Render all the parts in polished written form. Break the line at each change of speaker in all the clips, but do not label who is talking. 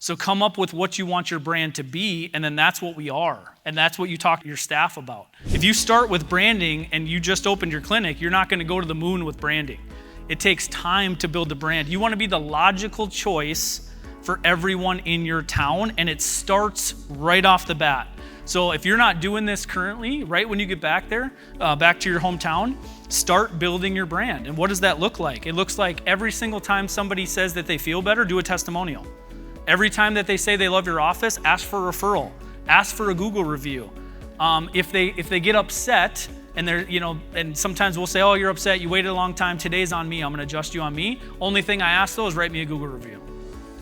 So come up with what you want your brand to be, and then that's what we are. And that's what you talk to your staff about. If you start with branding and you just opened your clinic, you're not gonna go to the moon with branding. It takes time to build the brand. You wanna be the logical choice for everyone in your town, and it starts right off the bat. So if you're not doing this currently, right when you get back there, back to your hometown, start building your brand. And what does that look like? It looks like every single time somebody says that they feel better, do a testimonial. Every time that they say they love your office, ask for a referral, ask for a Google review. If they get upset and they're, and sometimes we'll say, oh, you're upset, you waited a long time, today's on me, I'm gonna adjust you on me. Only thing I ask though is write me a Google review.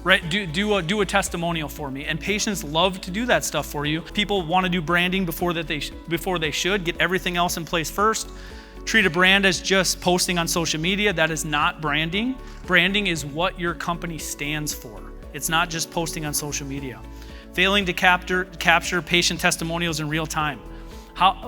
Right, do a testimonial for me. And patients love to do that stuff for you. People wanna do branding before they should, get everything else in place first. Treat a brand as just posting on social media. That is not branding. Branding is what your company stands for. It's not just posting on social media. Failing to capture patient testimonials in real time.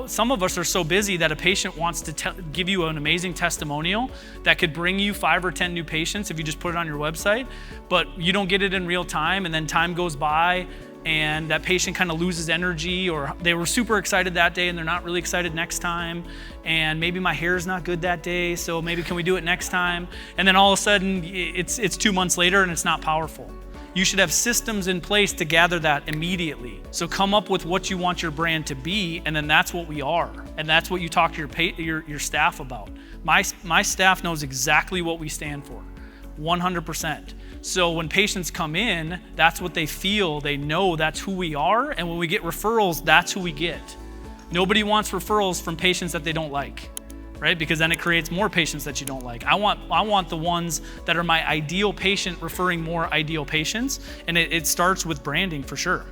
Some of us are so busy that a patient wants to give you an amazing testimonial that could bring you 5 or 10 new patients if you just put it on your website, but you don't get it in real time, and then time goes by and that patient kind of loses energy, or they were super excited that day and they're not really excited next time, and maybe my hair's not good that day, so maybe can we do it next time? And then all of a sudden it's 2 months later and it's not powerful. You should have systems in place to gather that immediately. So come up with what you want your brand to be, and then that's what we are. And that's what you talk to your staff about. My staff knows exactly what we stand for, 100%. So when patients come in, that's what they feel. They know that's who we are, and when we get referrals, that's who we get. Nobody wants referrals from patients that they don't like, right? Because then it creates more patients that you don't like. I want the ones that are my ideal patient referring more ideal patients, and it starts with branding for sure.